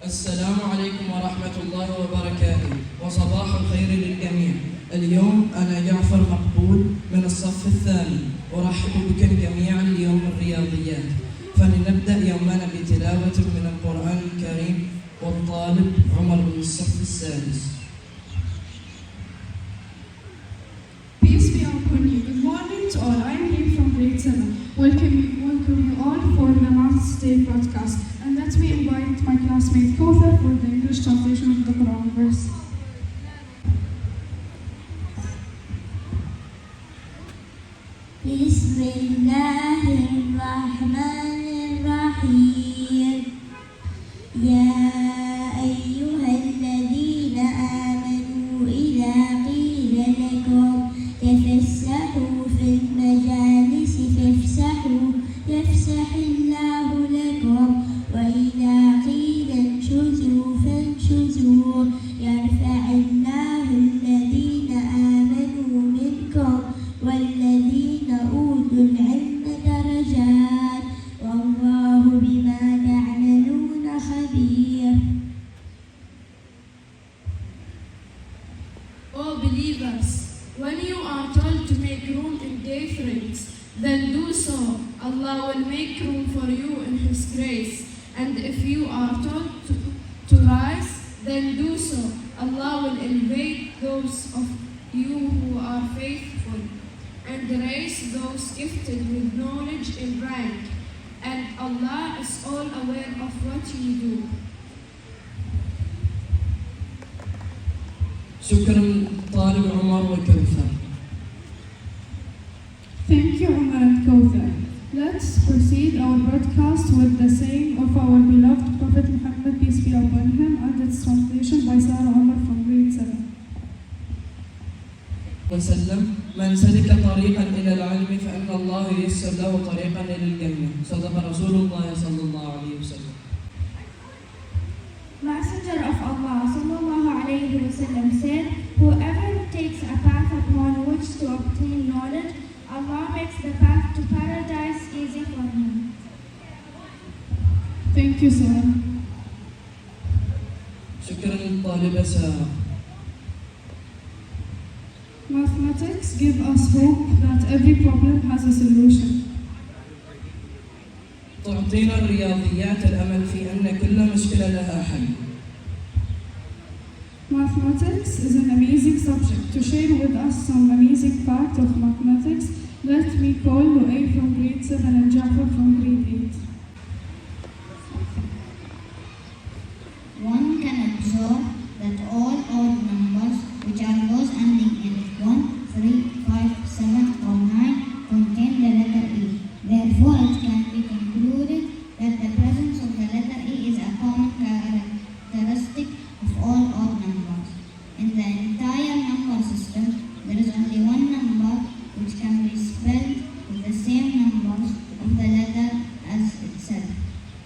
السلام عليكم ورحمة الله وبركاته وصباح الخير للجميع. اليوم أنا جعفر مقبول من الصف الثاني، أرحب بكم جميعا ليوم الرياضيات. فلنبدأ يومنا بتلاوة من القرآن الكريم، والطالب عمر من الصف السادس. Peace be upon you. Good morning to all. I am here from grade 7. Welcome you all for the Maths Day broadcast. And let me invite my classmate Kawthar for the English translation of the Quran verse. Bismillahirrahmanirrahim. Ya ayyuhalladhina amanu idha qila lakum tafassahu fil majalisi fafsahu yafsahillahu lakum wa idha qila inshuzu fanshuzu yarfa'illahu alladhina amanu minkum والذين أوتوا العلم درجات والله بما تعملون خبير. O believers, when you are told to make room in day friends, then do so. Allah will make room for you in His grace. And if you are told to rise, then do so. Allah will elevate those of you who are faithful and raise those gifted with knowledge in rank. And Allah is all aware of what you do. شكرا طالب عمر وكوثر. Thank you, Umar and Kawthar. Let's proceed our broadcast with the saying of our beloved Prophet Muhammad, peace be upon him, and its translation by Sarah Umar from grade 7. وسلم: من سلك طريقا إلى العلم فإن الله ييسر له طريقا إلى الجنة. صدق رسول الله صلى الله عليه وسلم. Messenger of Allah sallallahu alayhi wa sallam said, whoever takes a path upon which to obtain knowledge, Allah makes the path to paradise easy for him. Thank you, Sarah. شكرا للطالبة سارة. Mathematics give us hope that every problem has a solution. تعطينا الرياضيات الأمل في أن كل مشكلة لها حل. Mathematics is an amazing subject. To share with us some amazing facts of mathematics, let me call Lu'ay from grade 7 and Jafar from grade 8. One can observe that all odd numbers, which are those ending in 1, 3, 5, 7 or 9, contain the letter E. Therefore, it can be concluded that the presence of the letter E is a common characteristic of all odd numbers. In the entire number system, there is only one number which can be spelled with the same numbers of the letter as itself.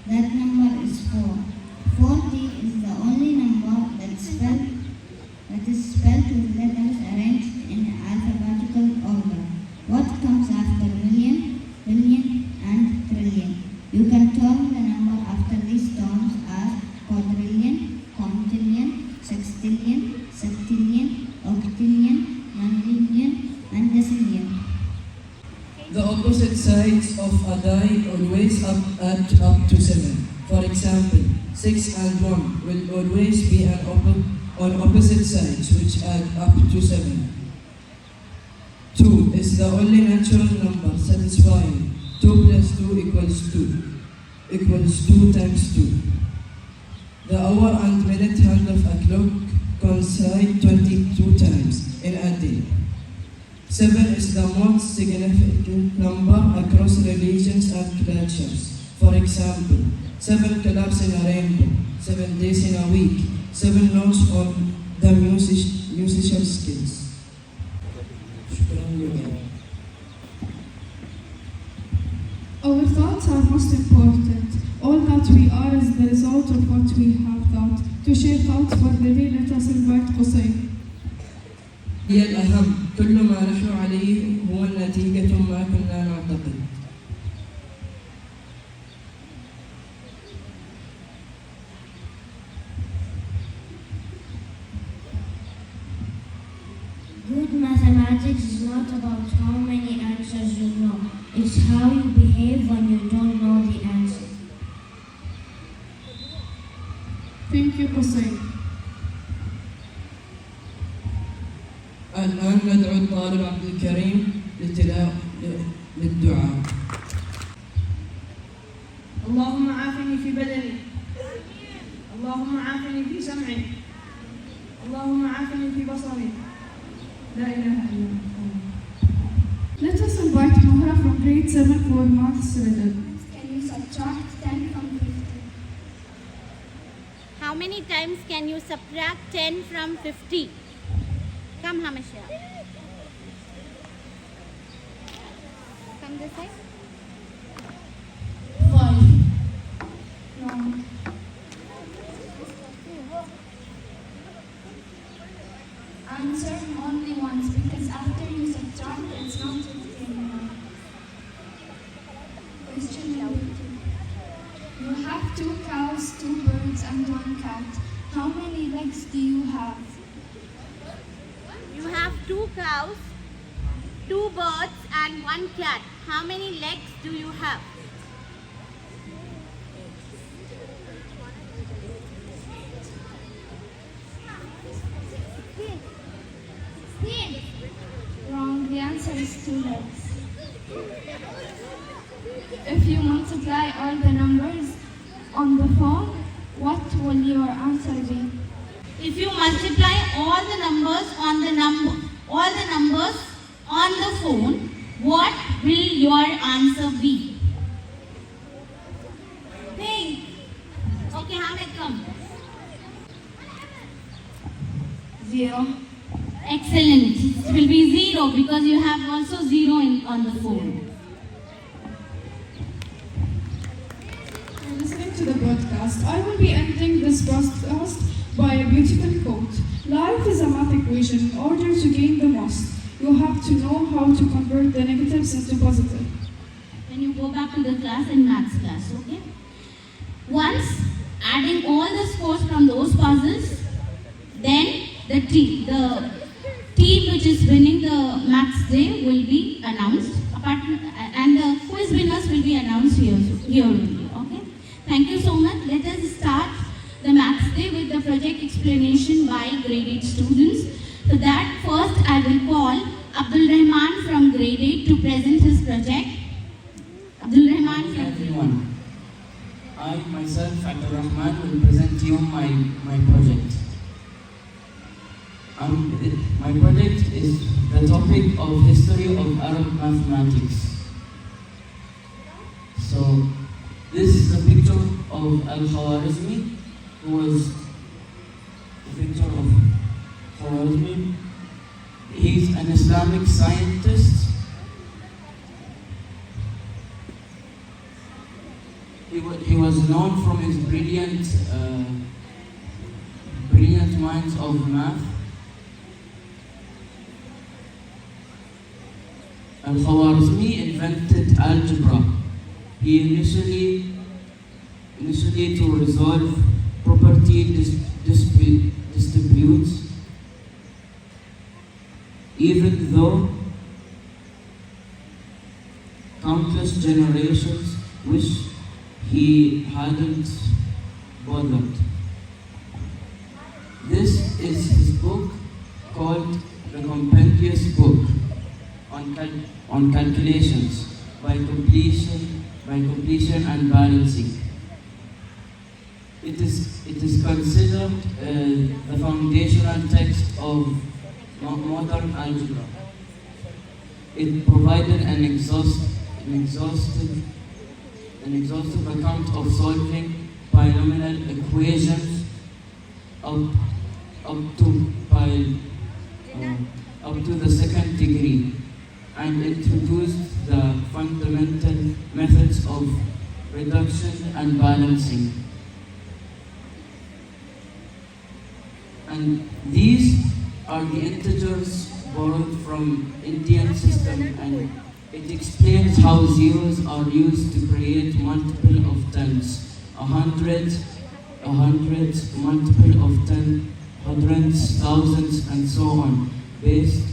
That number is 4. 40 is the only number that is spelled with letters arranged in alphabetical order. What comes after million, billion, and trillion? You can term the number after these terms as quadrillion, quintillion, sextillion, septillion, octillion, nonillion, and decillion. The opposite sides of a die always add up to 7. For example, 6 and 1 will always be on opposite sides, which add up to 7. 2 is the only natural number satisfying. 2 plus 2 equals 2 times 2. The hour and minute hand of a clock coincide 22 times in a day. 7 is the most significant number across religions and cultures. For example, 7 colors in a rainbow, 7 days in a week, 7 notes on the musical skills. Our thoughts are most important. All that we are is the result of what we have thought. To share thoughts for the day, let us invite Qusay. هي الأهم. كل ما نحن عليه هو النتيجة ما كنا نعتقد. Mathematics is not about how many answers you know. It's how you behave when you don't know the answer. Thank you, Hussein. الآن ندعو الطالب عبد الكريم للدعاء. اللهم عافني في بدني، اللهم عافني في سمعي، اللهم عافني في بصري، لا إله إلا الله. Let us invite Mahra from grade 7 for maths riddle. Can you subtract 10 from 50? How many times can you subtract 10 from 50? Come, Hamisha. Come this side. 5. Wrong. Answer only once because after you subtract it's not 50 anymore. Question number 2. You have 2 cows, 2 birds and 1 cat. How many legs do you have? You have 2 cows, 2 birds and 1 cat. How many legs do you have? Wrong. The answer is 2 legs. If you multiply all the numbers on the phone, what will your answer be? If you multiply all the numbers on the phone, what will your answer be? Think. Okay, Hamid, come. 0. Excellent. It will be 0 because you have also 0 on the phone. You're listening to the broadcast. I will be ending this broadcast by a beautiful quote. Life is a math equation. In order to gain the most, you have to know how to convert the negatives into positive. When you go back to the class in maths class, okay? Once adding all the scores from those puzzles, then the team which is winning the maths day will be announced, and the quiz winners will be announced here only. Okay? Thank you so much. Let us start the maths day with the project explanation by grade 8 students. For that, first I will call Abdul Rahman from grade 8 to present his project. Abdul Rahman Hi from everyone. I myself, Abdul Rahman, will present you my project. My project is the topic of history of Arab mathematics. So this is a picture of Al-Khwarizmi, who was a picture of Khwarizmi. He's an Islamic scientist. He was known from his brilliant minds of math. Al-Khwarizmi invented algebra. He initially to resolve property disputes, even though countless generations wish he hadn't bothered. This is his book called The Compendious Book on Calculations by completion and balancing. It is considered the foundational text of modern algebra. It provided an exhaustive account of solving polynomial equations up to the second degree, and introduced the fundamental methods of reduction and balancing. And these are the integers borrowed from Indian system, and it explains how zeros are used to create multiple of tens, a hundred, multiple of 10, hundreds, thousands, and so on, based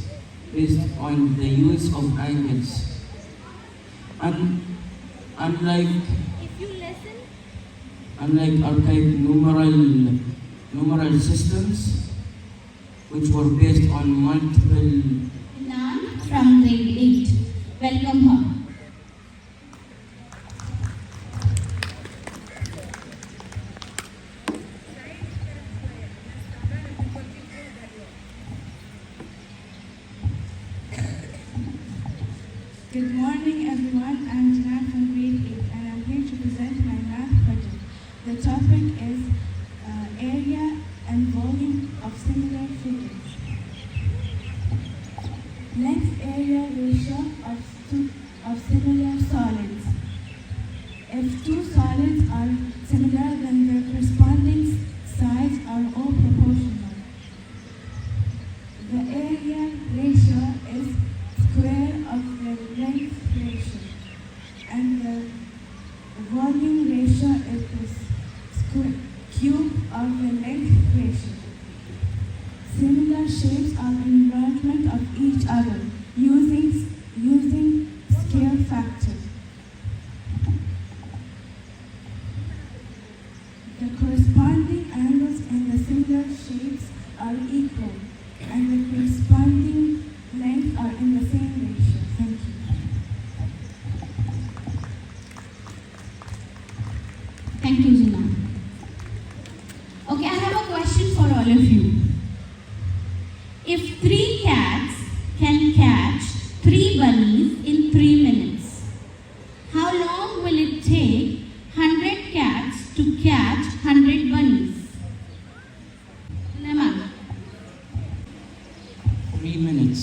based on the use of angles. Unlike archaic numeral systems, which were based on multiple. Nan from grade 8. Welcome her. Good morning, everyone. I'm Janan from grade 8, and I'm here to present my math project. The topic is area and volume of similar figures. Length area ratio of similar solids. If two solids are similar, then their corresponding sides are all proportional. The area ratio is square of the length ratio, and the volume ratio is the cube of the length ratio. Similar shapes are enlargement of each other using scale factor. The corresponding angles in the similar shapes are equal, and the corresponding lengths are in the same ratio. Thank you. Thank you, Jina. Okay, I have a question for all of you. If 3 cats can catch 3 bunnies in 3 minutes, how long will it take 100 cats to catch 100 bunnies? Nema? 3 minutes.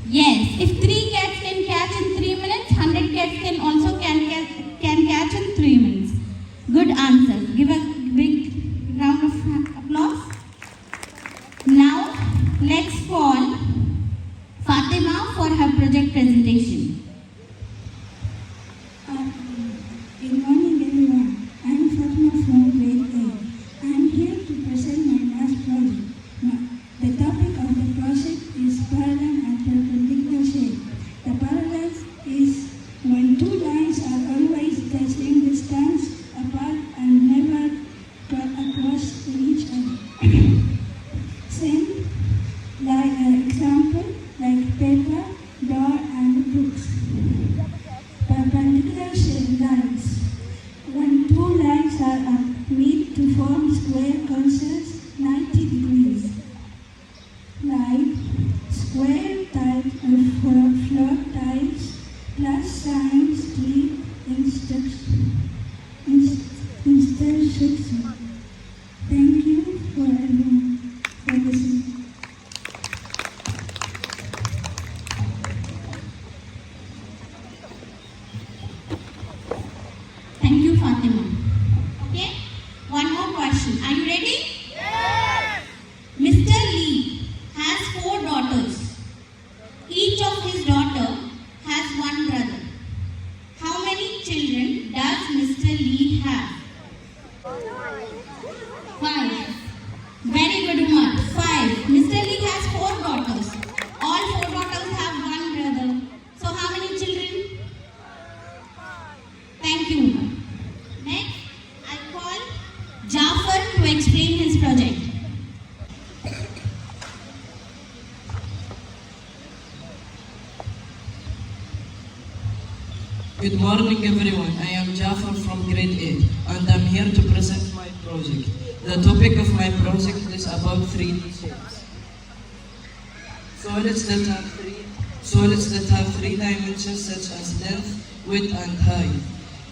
Yes, if 3 cats can catch in 3 minutes, 100 cats can also can catch in 3 minutes. Good answer. Give a big round of applause. Now, let's call Fatima for her project presentation. Good morning, everyone. I'm Fatima from grade 8. I'm here to present my math project. The topic of the project is parallel and perpendicular shape. The parallel is when two lines are always the same distance apart and never cut across each other. Same, like example, like paper, door, and books. Perpendicular shape lines. When two lines are meet to form square consists 90 degrees. Like square type of floor tiles plus sign street intersection. Thank you for everyone for listening. Thank you, Fatima. Okay, one more question. Are you ready? Yes! Mr. Lee has 4 daughters. Each of his daughter has 1 brother. How many children does Mr. Lee have? 5. Very good, Umar. 5. Mr. Lee has 4 daughters. All 4 daughters have 1 brother. So how many children? Thank you, Umar. Next, I call Jafar to explain his project. Good morning, everyone. I am Jafar from grade 8, and I'm here to present my project. The topic of my project is about 3D shapes. Solids that have 3 dimensions such as length, width, and height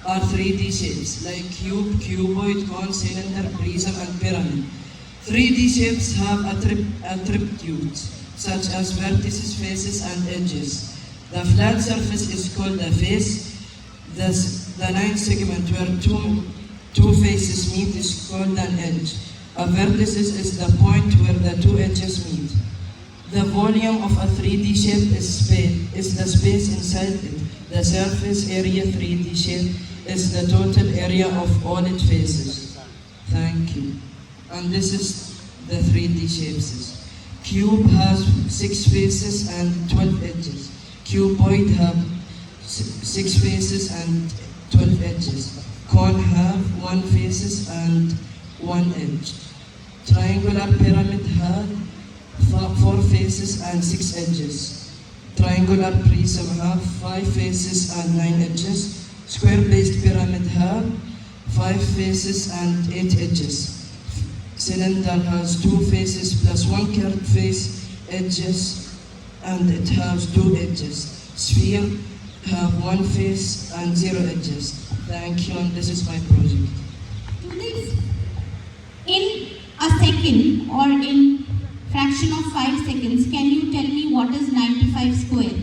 are 3D shapes like cube, cuboid, cone, cylinder, prism, and pyramid. 3D shapes have attributes such as vertices, faces, and edges. The flat surface is called a face. The line segment where two faces meet is called an edge. A vertex is the point where the 2 edges meet. The volume of a 3D shape is the space inside it. The surface area 3D shape is the total area of all its faces. Thank you. And this is the 3D shapes. Cube has 6 faces and 12 edges. Cuboid have 6 faces and 12 edges. Cone have 1 faces and 1 edge. Triangular pyramid had 4 faces and 6 edges. Triangular prism have 5 faces and 9 edges. Square-based pyramid have 5 faces and 8 edges. Cylinder has 2 faces plus 1 curved face edges, and it has 2 edges. Sphere have 1 face and 0 edges. Thank you, and this is my project. Students, in a second or in fraction of 5 seconds, can you tell me what is 95 square?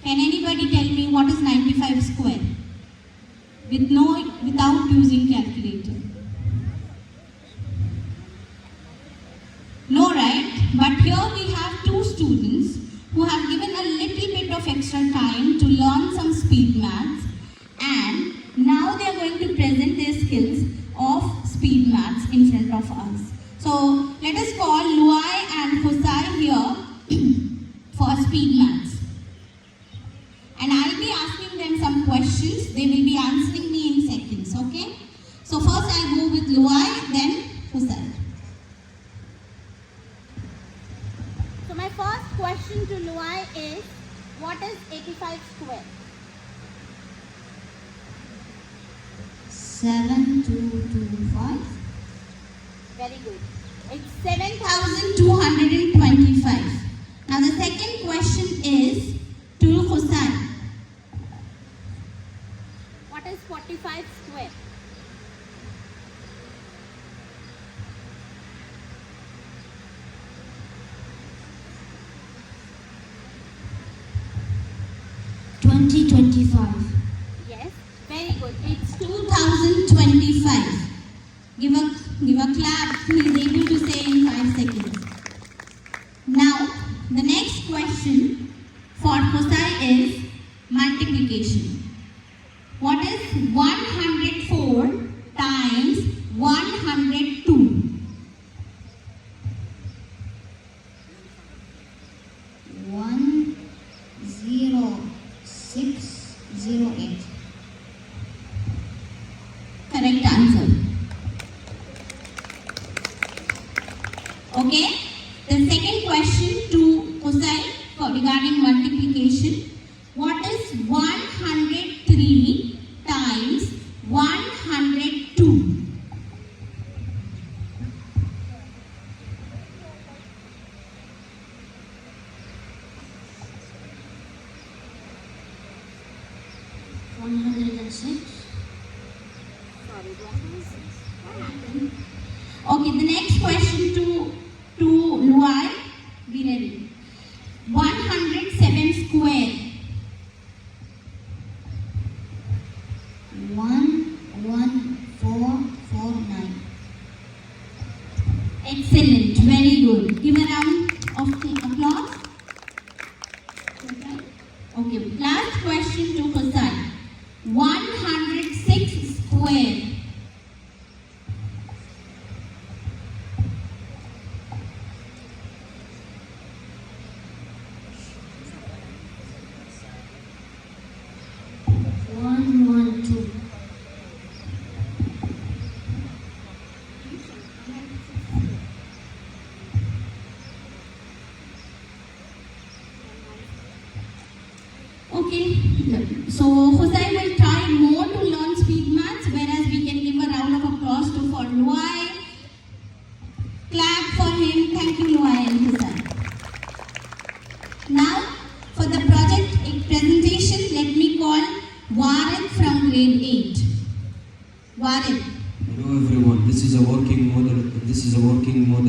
Can anybody tell me what is 95 square? Without using calculator. No, right? But here we have 2 students who have given a little bit of extra time to learn some speed maths, and now they are going to present their skills of speed maths in front of us. So let us call Luai and Husai here for speed maths. And I'll be asking them some questions. They will be answering me in seconds, okay? So first I'll go with Luai, then Husai. So my first question to Luai is, what is 85 square? 7225. Very good. It's 7,225. Now the second question is to Husai. What is 45 square? Yes, very good. It's 2,025. Give a clap. He is able to say in 5 seconds. Now, the next question for Husai is multiplication. What is 104 times 102? 10608. Correct answer. Okay. The second question to Husai regarding multiplication. What is 103 times 102? 106. Okay, the next question to Luai. Be ready. 107 square. 11449. Excellent, very good. Give a round of applause. Okay, last question to Husai. 106 square. 112. Okay, so Husai will try more to learn speed maths, whereas we can give a round of applause to for Luai. Clap for him. Thank you, Luai and Husai. Now, for the project presentation, let me call Warren from grade 8. Warren. Hello everyone, this is a working model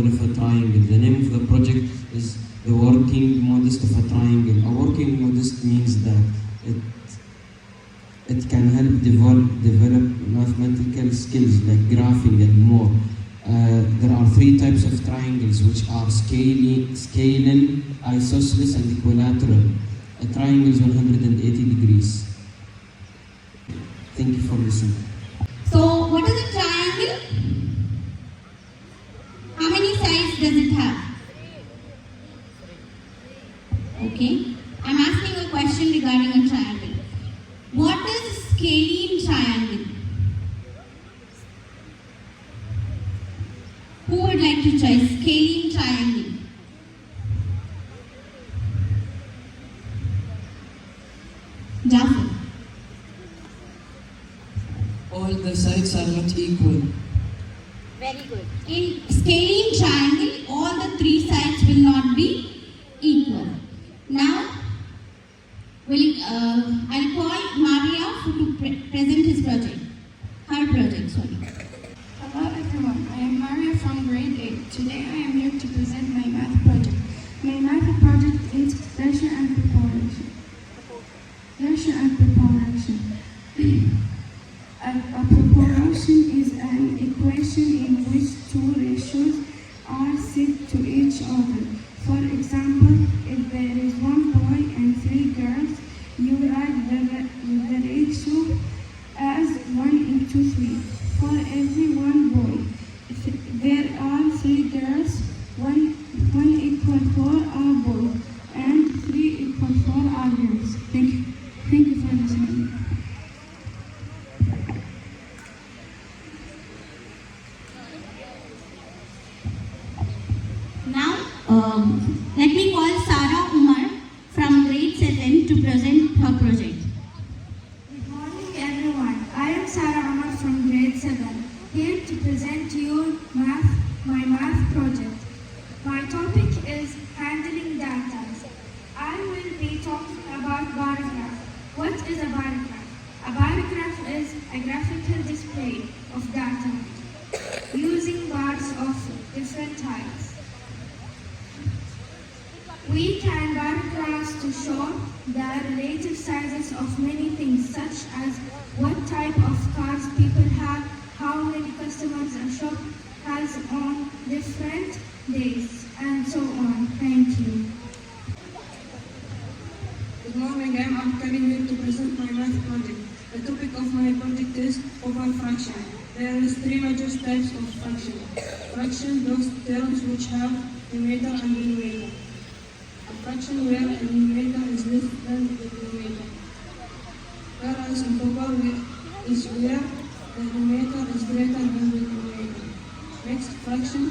of a triangle. The name of the project is the working modest of a triangle. A working modest means that it can help develop mathematical skills like graphing and more. There are 3 types of triangles, which are scalene, isosceles and equilateral. A triangle is 180 degrees. Thank you for listening. So, what is a triangle? How many sides does it have? Okay. I'm asking a question regarding a triangle. What is a scalene triangle? Who would like to try scalene triangle? Jafar. All the sides are not equal. Very good. In scalene triangle, all the three sides will not be equal. Now, I'll call Maria to present his project. Her project, sorry. Hello everyone, I am Maria from grade 8. Today I am here to present my math project. My math project is ratio and proportion. Ratio and proportion. A proportion is an equation in which two ratios are set to each other. For example, if there is one boy and three girls, you write the ratio as 1:3. For every one boy, if there are three girls, 1 equal 4 are boys, and 3 equal 4 are girls. Thank you. Thank you for listening. Now, let me call Sarah Umar from grade 7 to present her project. Good morning, everyone. I am Sarah Amar from grade 7, here to present you my math project. My topic is handling data. I will be talking about bar graph. What is a bar graph? A bar graph is a graphical display of data using bars of different types. We can bar graphs to show the relative sizes of many things, such as what type of cars people have, how many customers a shop has on different days, and so on. Thank you. Good morning, I am coming here to present my math project. The topic of my project is over fraction. There is three major types of fraction. Fraction, those terms which have numerator and denominator. A fraction where a numerator is less than the denominator. Whereas improper is where the numerator is greater than the denominator. Next, fraction,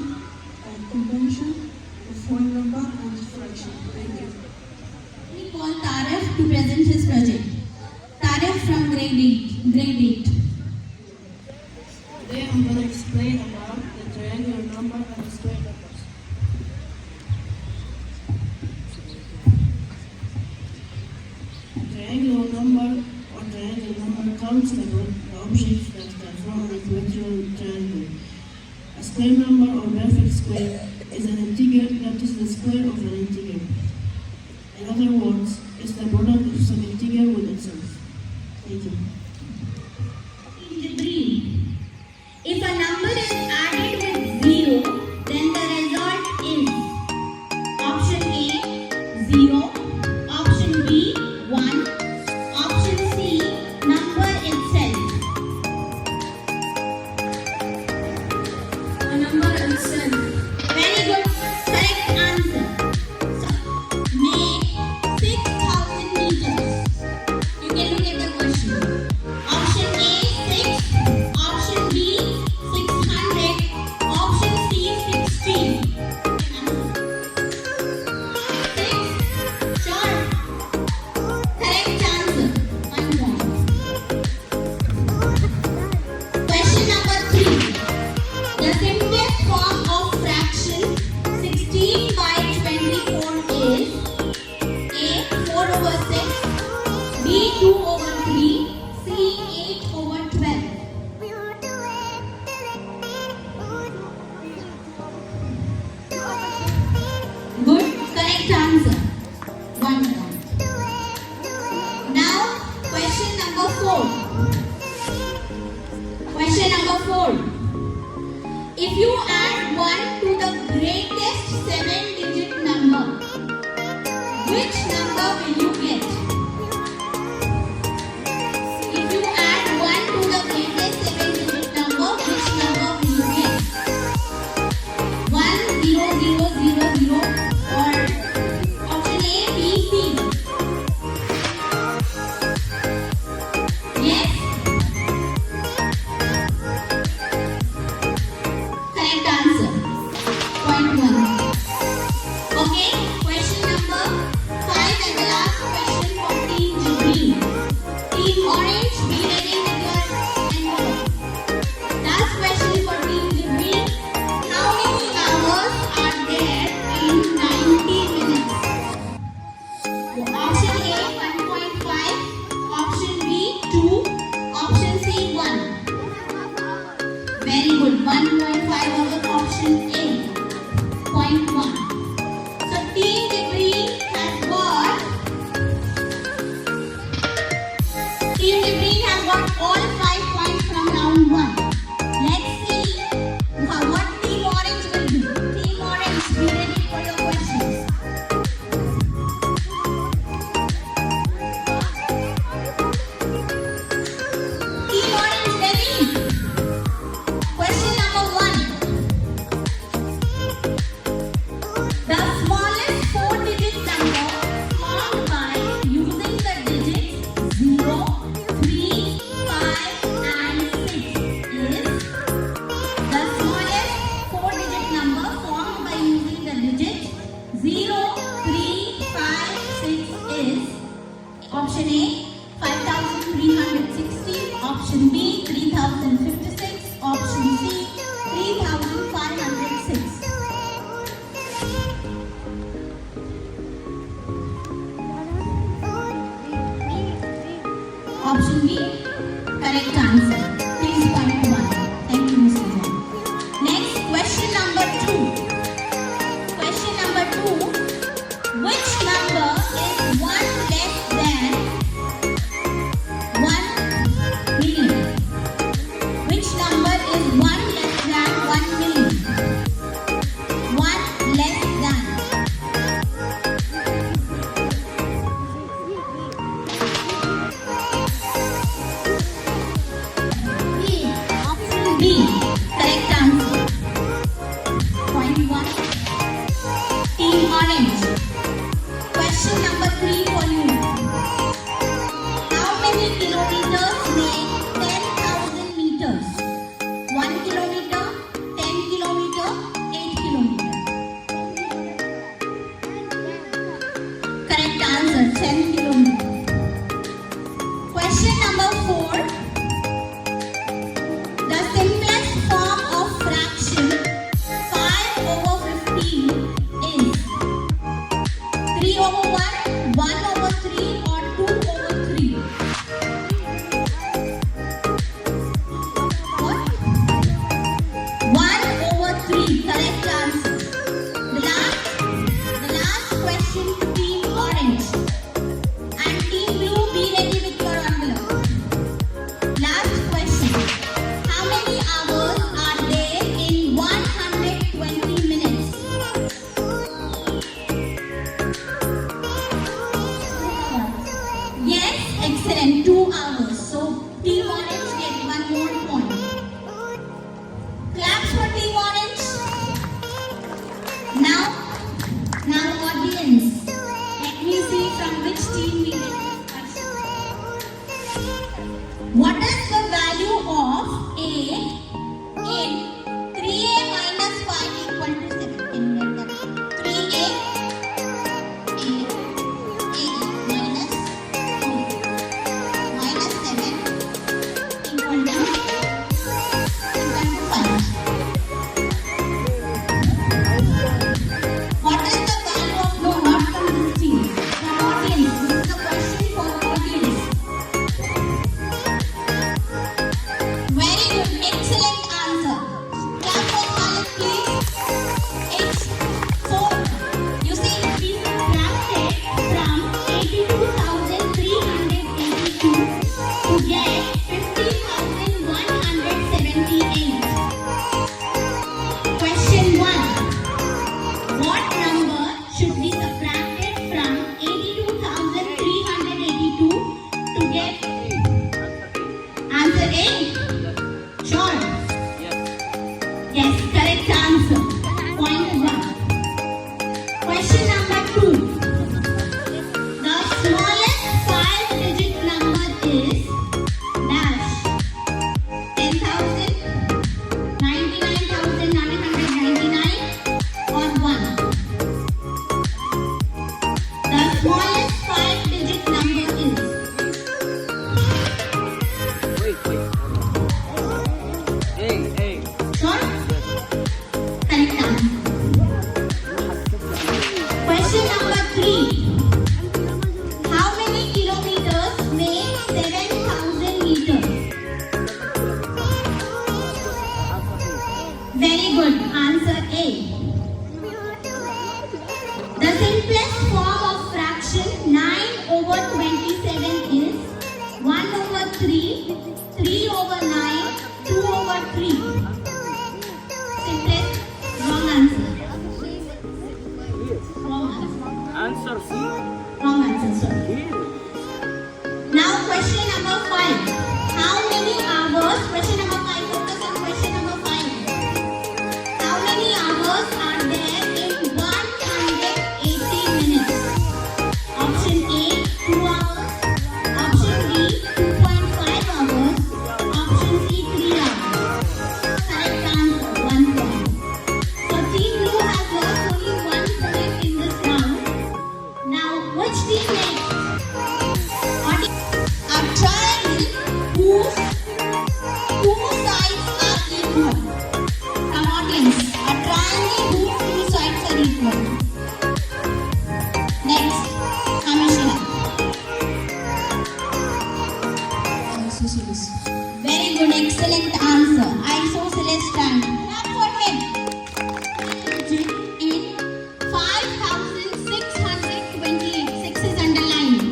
a combination of one number and fraction. Thank you. We call Tarek to present his project. Tarek from grade 8. Today I'm going to explain about the triangular number and the square numbers. Triangular number or triangular number counts the objects that can form an equilateral triangle. A square number or perfect square is an integer that is the square of an integer. In other words, it's the product of some integer with itself. Thank you. Green. If a number is added with 0, then the result is option A 0, option B 1, option C number itself. A number itself. Very good. Correct answer. So, make 6,000 meters. You can look at the question. Option A 6, option B 600, option C 16. 6. Sure. Correct answer. 1 point. Question number 3. The simplest form of fraction 16 by 24 is A 4 over 6, B 2 over 3, C 8 over 12. Good, correct answer. 1 point. Now, question number 4. Question number 4. If you add 1 to the greatest 7-digit number, which number will you get? If you add 1 to the greatest 7-digit number, which number will you get? 1 0 0 Very good. 1.5 over option A. Point 1. So Team Debris has got all 5 points from round 1. Let's see what Team Orange will do. Team Orange, be ready for your questions. Team Orange, ready? Question number 1. The smallest 4-digit number formed by using the digits 0, 3, 5 and 6 is the smallest 4-digit number formed by using the digits 0, 3, 5, 6 is option A 5360, option B 3056, option C 3506. Option B, correct answer. Please point 1. Thank you, Mr. John. Next, question number 2. Question number 2. Which number is 1 less than 1 million? Which number is 1 less than 1 million? 1 less than. Option B, correct answer. Point 1. Team Orange. Question number 3 for you. How many kilometers make 10,000 meters? 1 kilometer, 10 kilometer, 8 kilometer. Correct answer, 10 kilometer. Question number 4. The simplest form of fraction 5 over 15 is 3 over 1, 1 over 3 or 2 over 3. What? 1 over 3, correct answer. The last question to Team Orange. And Team Blue, be ready with your envelope. Last question. How many hours are there in 120 minutes? Yes, excellent. 2 hours. So Team Orange get 1 more point. Claps for Team Orange. Now audience, let me see from which team we get this question. What is the value of A in 3A minus 5 equal to 7? Can you write that? 3A minus 7 equal to 5. What is the value of no, not from this team, from audience? This is the question for audience. Very good, excellent answer. Clap for Khalid, please. It's 4. You see, we subtracted from 82,382 to get 50,178. Question 1. What number should be subtracted from 82,382 to get answer A? Sure. Yes, correct answer. Point 1. Question number 2. The smallest 5-digit number is dash 10,000, 99,999 or 1. The smallest 5-digit number is Hey. sure. Correct answer. good. Answer A. The simplest form of fraction 9/27 is 1/3, 3/9, 2/3. Simplest. Wrong answer. Wrong answer. Answer C. Wrong answer, sir. Now question number 5. How many hours? Question number 5. Focus on question number 5. How many hours are there in 180 minutes? Option A, 2 hours. Option B, 2.5 hours. Option C, 3 hours. Correct answer, 1 point. So Team Blue has lost only 1 point in this round. Now, which team next? A triangle whose sides are equal. Come audience, a triangle whose 2 sides are equal. Next, Commissioner. Isosceles. Very good, excellent answer. Isosceles triangle. Clap for him. In 5628. 6 is underlined.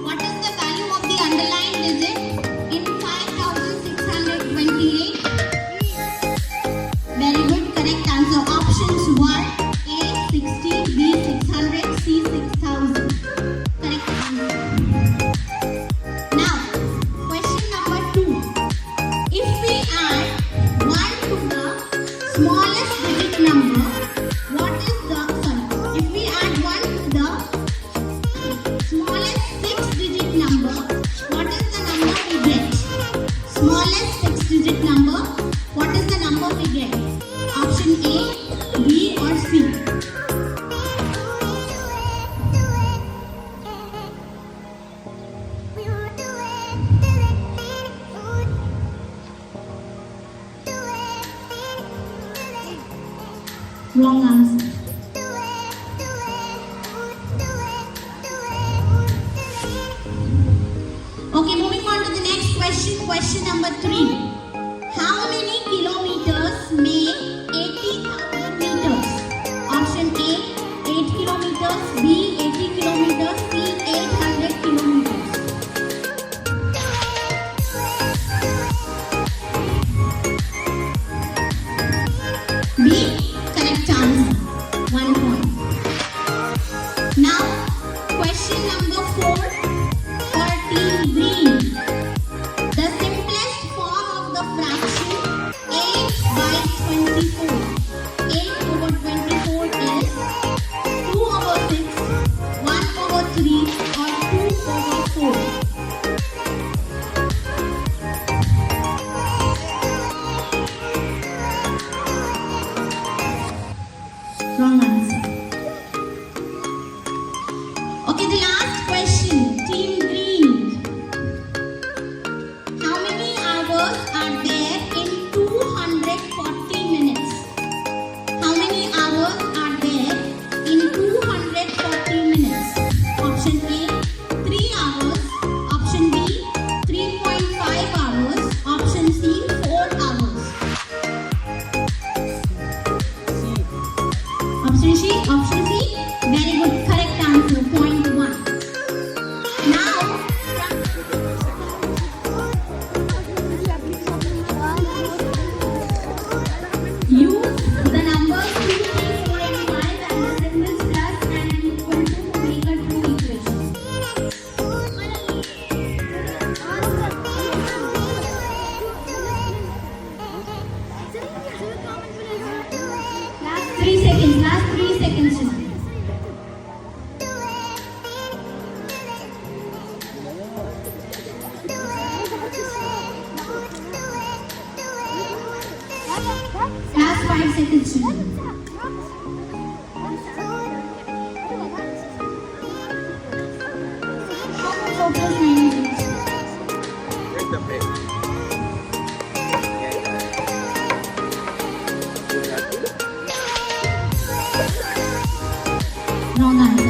What is the value of the underlined digit in 5628? Very good, correct answer. Options were A 60, B 600, C 6000. Correct answer. Now, question number 2. If we add 1 to the smallest digit number, what is the, if we add 1 to the smallest 6-digit number, what is the number we get? Smallest 6-digit number, what is the number we get? Option A, B or C? Wrong answer. Okay, moving on to the next question. Question number 3. How many kilometers make 80,000 meters? Option A, 8 kilometers. B, 80 kilometers. C, 800 kilometers. B, correct answer. 1 point. Now, question number 4 for Team Green. The simplest form of the fraction 8/24. 8/24 is 2/6, 1/3 or 2/4. Wrong answer. Okay, the last question. Team Green. How many hours are there in 240 minutes? How many hours are there in 240 minutes? Option A, 3 hours. Option B, 3.5 hours. Option C, 4 hours. Option C, very good, correct answer, point 1. Now, use the numbers 2, 3, 4 and 5 and the symbols plus and equal to make a true equation. Last 3 seconds, last 3 seconds. Last 5 seconds. Focus 9 minutes. Take the pen. Wrong answer.